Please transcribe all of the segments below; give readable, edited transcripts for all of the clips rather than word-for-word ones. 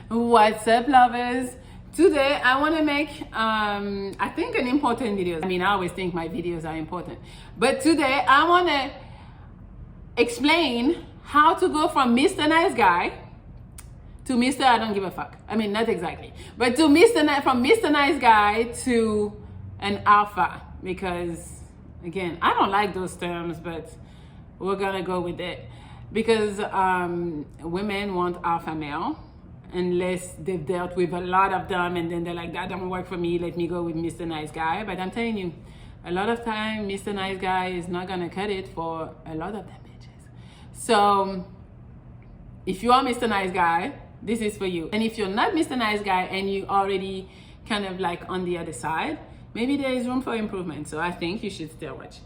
What's up, lovers? Today I want to make I think an important video. I mean, I always think my videos are important, but today I want to explain how to go from Mr. Nice Guy to Mr. I don't give a fuck. I mean, not exactly, but to from Mr. Nice Guy to an alpha, because again, I don't like those terms, but we're gonna go with it because women want alpha male unless they've dealt with a lot of them and then they're like, that don't work for me, let me go with Mr. Nice Guy. But I'm telling you, a lot of time Mr. Nice Guy is not gonna cut it for a lot of them bitches. So if you are Mr. Nice Guy, this is for you. And if you're not Mr. Nice Guy and you already kind of like on the other side, maybe there is room for improvement. So I think you should still watch it.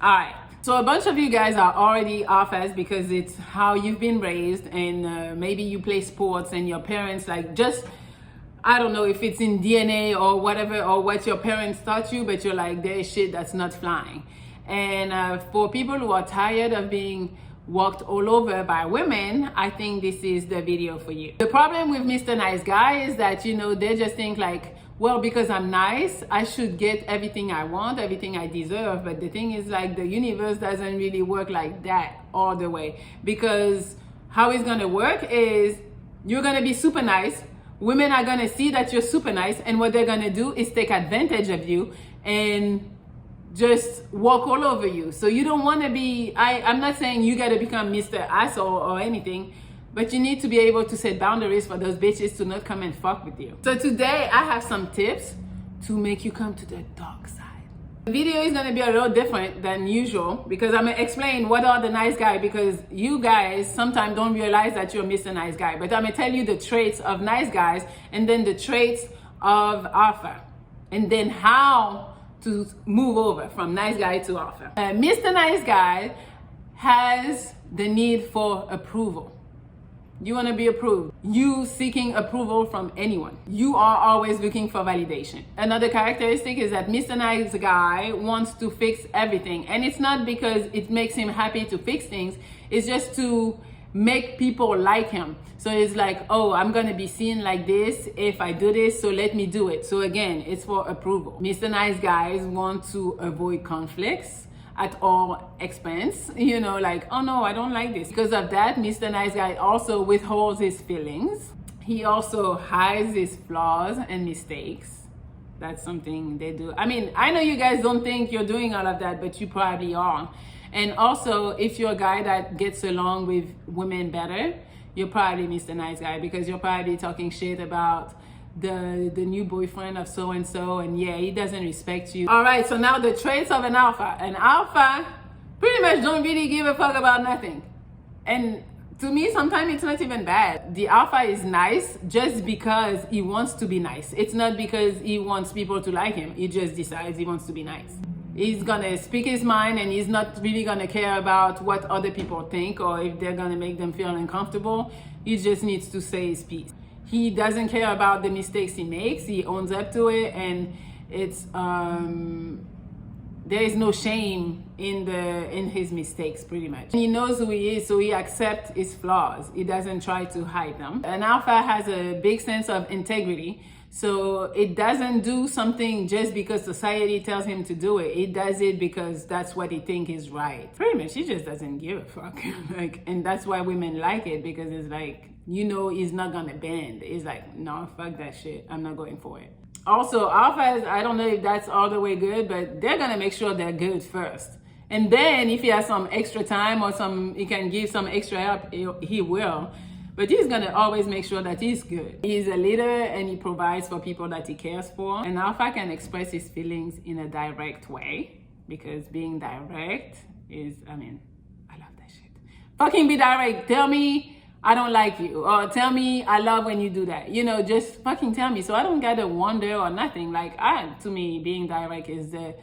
All right. So a bunch of you guys are already alphas because it's how you've been raised, and maybe you play sports and your parents like just, I don't know if it's in DNA or whatever, or what your parents taught you, but you're like, there's shit that's not flying. And for people who are tired of being walked all over by women, I think this is the video for you. The problem with Mr. Nice Guy is that, you know, they just think like, well, because I'm nice, I should get everything I want, everything I deserve. But the thing is, like, the universe doesn't really work like that all the way. Because how it's gonna work is you're gonna be super nice. Women are gonna see that you're super nice, and what they're gonna do is take advantage of you and just walk all over you. So you don't wanna be, I'm not saying you gotta become Mr. Asshole or anything, but you need to be able to set boundaries for those bitches to not come and fuck with you. So today I have some tips to make you come to the dark side. The video is gonna be a little different than usual because I'm gonna explain what are the nice guy, because you guys sometimes don't realize that you're Mr. Nice Guy. But I'm gonna tell you the traits of nice guys and then the traits of alpha, and then how to move over from nice guy to alpha. Mr. Nice Guy has the need for approval. You want to be approved. You seeking approval from anyone. You are always looking for validation. Another characteristic is that Mr. Nice Guy wants to fix everything. And it's not because it makes him happy to fix things. It's just to make people like him. So it's like, oh, I'm going to be seen like this if I do this, so let me do it. So again, it's for approval. Mr. Nice Guys want to avoid conflicts at all expense, you know, like, oh no, I don't like this. Because of that, Mr. Nice Guy also withholds his feelings. He also hides his flaws and mistakes. That's something they do. I mean, I know you guys don't think you're doing all of that, but you probably are. And also, if you're a guy that gets along with women better, you're probably Mr. Nice Guy, because you're probably talking shit about the new boyfriend of so-and-so, and yeah, he doesn't respect you. All right, so now the traits of an alpha. An alpha pretty much don't really give a fuck about nothing. And to me, sometimes it's not even bad. The alpha is nice just because he wants to be nice. It's not because he wants people to like him. He just decides he wants to be nice. He's gonna speak his mind, and he's not really gonna care about what other people think or if they're gonna make them feel uncomfortable. He just needs to say his piece. He doesn't care about the mistakes he makes. He owns up to it, and it's there is no shame in his mistakes, pretty much. He knows who he is, so he accepts his flaws. He doesn't try to hide them. An alpha has a big sense of integrity, so it doesn't do something just because society tells him to do it. He does it because that's what he thinks is right. Pretty much, he just doesn't give a fuck. Like, and that's why women like it, because it's like, you know, he's not gonna bend. He's like, no, fuck that shit. I'm not going for it. Also, alphas, I don't know if that's all the way good, but they're gonna make sure they're good first. And then if he has some extra time or he can give some extra help, he will. But he's gonna always make sure that he's good. He's a leader and he provides for people that he cares for. And alpha can express his feelings in a direct way, because being direct is, I mean, I love that shit. Fucking be direct. Tell me I don't like you, or tell me I love when you do that. You know, just fucking tell me, so I don't gotta wonder or nothing. Like, to me, being direct is the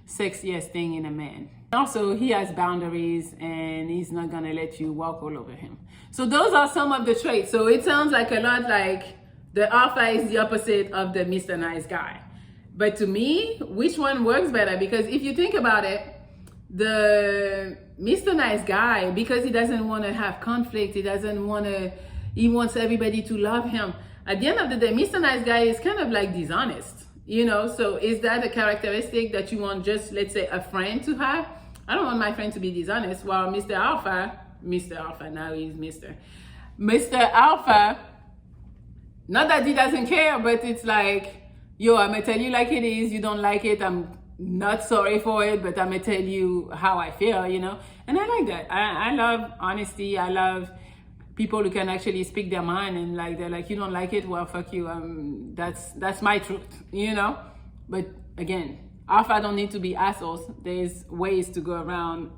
sexiest thing in a man. Also, he has boundaries and he's not gonna let you walk all over him. So those are some of the traits. So it sounds like a lot like the alpha is the opposite of the Mr. Nice Guy. But to me, which one works better? Because if you think about it, the Mr. Nice Guy, because he doesn't want to have conflict, he doesn't want to, He wants everybody to love him. At the end of the day, Mr. Nice Guy is kind of like dishonest, you know? So is that a characteristic that you want just, let's say, a friend to have? I don't want my friend to be dishonest. While Mr. Alpha, now he's Mr. Alpha, not that he doesn't care, but it's like, yo, I'm gonna tell you like it is. You don't like it, I'm not sorry for it, but I'm gonna tell you how I feel, you know? And I like that. I love honesty. I love people who can actually speak their mind, and like, they're like, you don't like it, well, fuck you. That's my truth, you know? But again, Alpha don't need to be assholes. There's ways to go around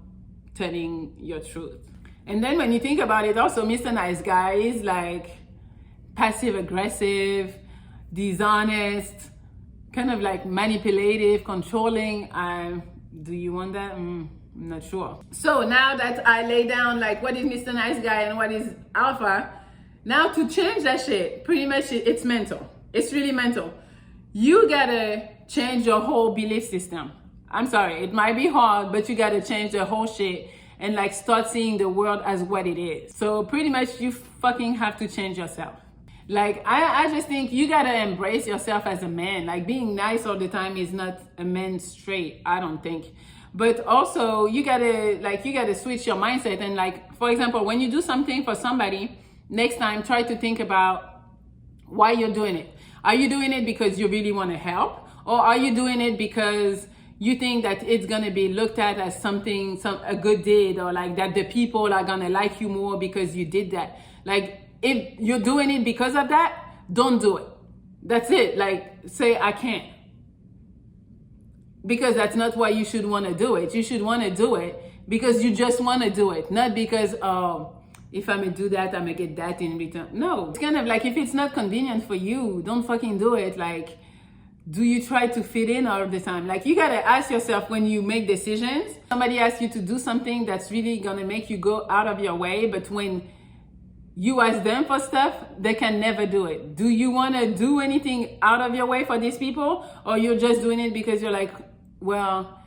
telling your truth. And then when you think about it, also, Mr. Nice Guy is like passive aggressive, dishonest, kind of like manipulative, controlling. Do you want that? I'm not sure. So now that I lay down like what is Mr. Nice Guy and what is Alpha, now to change that shit, pretty much it's mental. It's really mental. You gotta change your whole belief system. I'm sorry, it might be hard, but you gotta change the whole shit and like start seeing the world as what it is. So pretty much you fucking have to change yourself. Like, I just think you gotta embrace yourself as a man. Like, being nice all the time is not a man's trait, I don't think. But also, you gotta switch your mindset. And like, for example, when you do something for somebody, next time, try to think about why you're doing it. Are you doing it because you really wanna help? Or are you doing it because you think that it's gonna be looked at as a good deed, or like that the people are gonna like you more because you did that? Like, if you're doing it because of that, don't do it. That's it. Like, say, I can't. Because that's not why you should want to do it. You should want to do it because you just want to do it. Not because, oh, if I'm going to do that, I'm going to get that in return. No. It's kind of like, if it's not convenient for you, don't fucking do it. Like, do you try to fit in all the time? Like, you got to ask yourself when you make decisions. Somebody asks you to do something that's really going to make you go out of your way, but when you ask them for stuff, they can never do it. Do you want to do anything out of your way for these people? Or you're just doing it because you're like, well,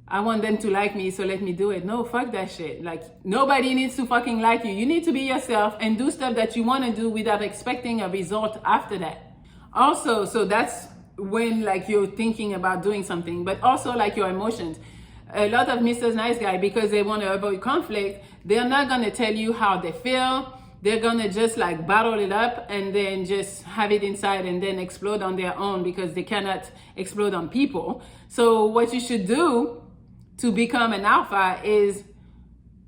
I want them to like me, so let me do it. No, fuck that shit. Like, nobody needs to fucking like you. You need to be yourself and do stuff that you want to do without expecting a result after that. Also, so that's when like you're thinking about doing something, but also like your emotions. A lot of Mr. Nice Guy, because they want to avoid conflict, they're not going to tell you how they feel. They're gonna just like bottle it up and then just have it inside and then explode on their own because they cannot explode on people. So what you should do to become an alpha is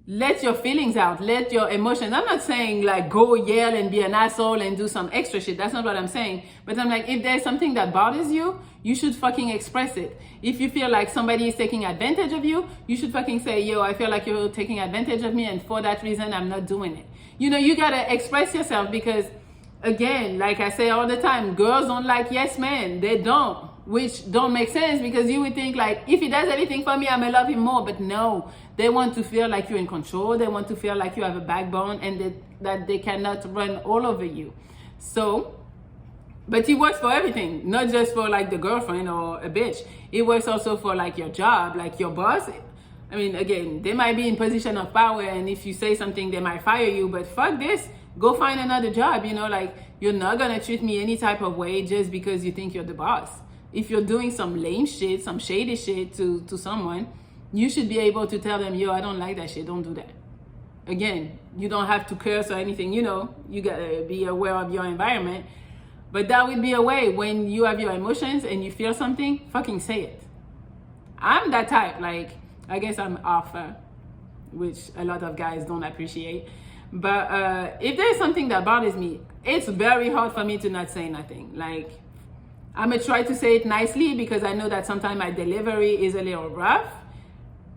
let your feelings out, let your emotions. I'm not saying like go yell and be an asshole and do some extra shit. That's not what I'm saying. But I'm like, if there's something that bothers you, you should fucking express it. If you feel like somebody is taking advantage of you, you should fucking say, yo, I feel like you're taking advantage of me, and for that reason, I'm not doing it. You know, you gotta express yourself because, again, like I say all the time, girls don't like yes men. They don't, which don't make sense because you would think like, if he does everything for me, I'm gonna love him more. But no, they want to feel like you're in control. They want to feel like you have a backbone and that they cannot run all over you. So, but it works for everything, not just for like the girlfriend or a bitch. It works also for like your job, like your boss. I mean, again, they might be in position of power, and if you say something, they might fire you, but fuck this, go find another job, you know, like, you're not gonna treat me any type of way just because you think you're the boss. If you're doing some lame shit, some shady shit to someone, you should be able to tell them, yo, I don't like that shit, don't do that. Again, you don't have to curse or anything, you know, you gotta be aware of your environment, but that would be a way when you have your emotions and you feel something, fucking say it. I'm that type, like, I guess I'm alpha, which a lot of guys don't appreciate. But if there's something that bothers me, it's very hard for me to not say nothing. Like, I'm gonna try to say it nicely because I know that sometimes my delivery is a little rough,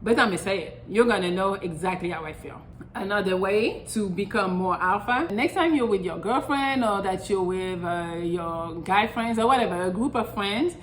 but I'm gonna say it. You're gonna know exactly how I feel. Another way to become more alpha, next time you're with your girlfriend or that you're with your guy friends or whatever, a group of friends,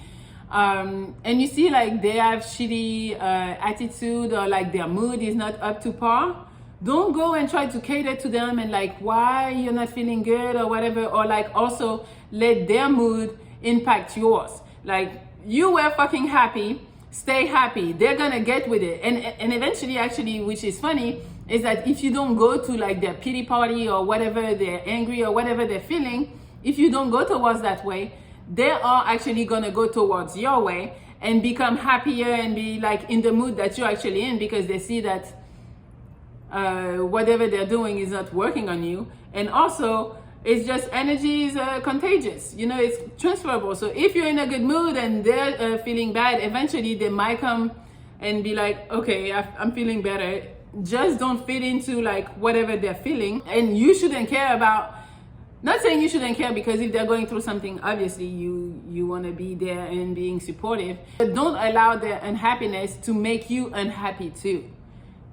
and you see like they have shitty attitude or like their mood is not up to par, don't go and try to cater to them and like why you're not feeling good or whatever, or like also let their mood impact yours. Like, you were fucking happy, stay happy. They're gonna get with it, and eventually, actually, which is funny, is that if you don't go to like their pity party or whatever they're angry or whatever they're feeling, if you don't go towards that way, they are actually going to go towards your way and become happier and be like in the mood that you're actually in, because they see that whatever they're doing is not working on you. And also, it's just energy is contagious, you know, it's transferable. So if you're in a good mood and they're feeling bad, eventually they might come and be like, okay, I'm feeling better. Just don't fit into like whatever they're feeling. And you shouldn't care about, not saying you shouldn't care, because if they're going through something, obviously you want to be there and being supportive, but don't allow their unhappiness to make you unhappy too,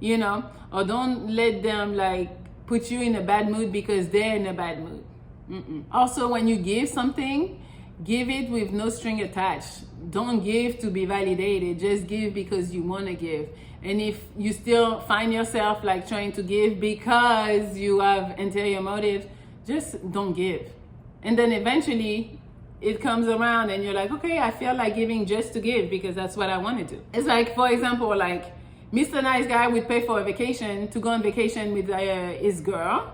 you know, or don't let them like put you in a bad mood because they're in a bad mood. Also, when you give something, give it with no string attached. Don't give to be validated, just give because you want to give. And if you still find yourself like trying to give because you have ulterior motives, just don't give. And then eventually it comes around and you're like, okay, I feel like giving just to give because that's what I want to do. It's like, for example, like Mr. Nice Guy would pay for a vacation to go on vacation with his girl,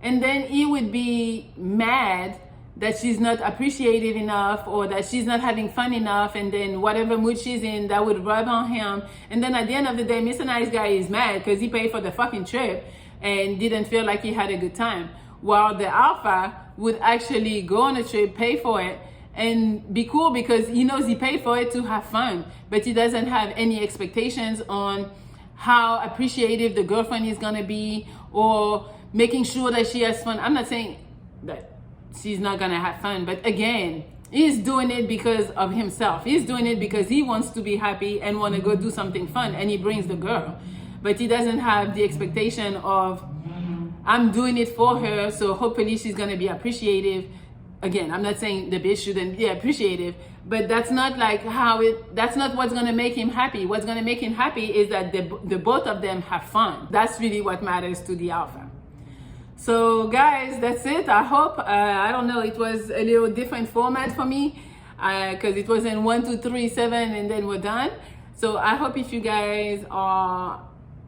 and then he would be mad that she's not appreciative enough or that she's not having fun enough, and then whatever mood she's in, that would rub on him. And then at the end of the day, Mr. Nice Guy is mad because he paid for the fucking trip and didn't feel like he had a good time. While the alpha would actually go on a trip, pay for it, and be cool because he knows he paid for it to have fun, but he doesn't have any expectations on how appreciative the girlfriend is gonna be or making sure that she has fun. I'm not saying that she's not gonna have fun, but again, he's doing it because of himself. He's doing it because he wants to be happy and want to go do something fun, and he brings the girl, but he doesn't have the expectation of, I'm doing it for her, so hopefully she's gonna be appreciative. Again, I'm not saying the bitch shouldn't be appreciative, but that's not like that's not what's gonna make him happy. What's gonna make him happy is that the both of them have fun. That's really what matters to the alpha. So guys, that's it. I hope, I don't know, it was a little different format for me because it wasn't 1, 2, 3, 7 and then we're done. So I hope if you guys are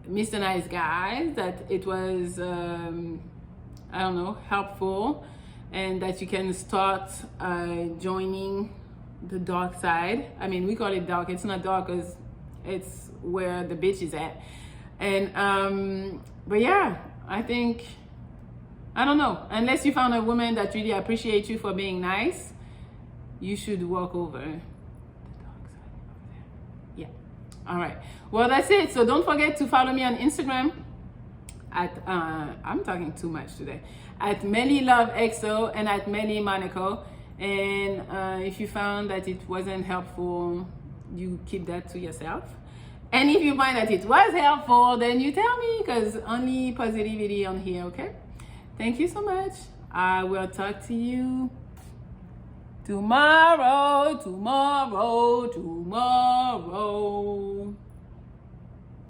Mr. Nice Guys, that it was, I don't know, helpful, and that you can start joining the dark side. I mean, we call it dark. It's not dark because it's where the bitch is at. And, but yeah, I think, I don't know, unless you found a woman that really appreciates you for being nice, you should walk over the dark side over there. Yeah. All right. Well, that's it. So don't forget to follow me on Instagram at, I'm talking too much today, at Melli Love XO and at Melli Monaco. And if you found that it wasn't helpful, you keep that to yourself. And if you find that it was helpful, then you tell me, because only positivity on here, okay? Thank you so much. I will talk to you tomorrow.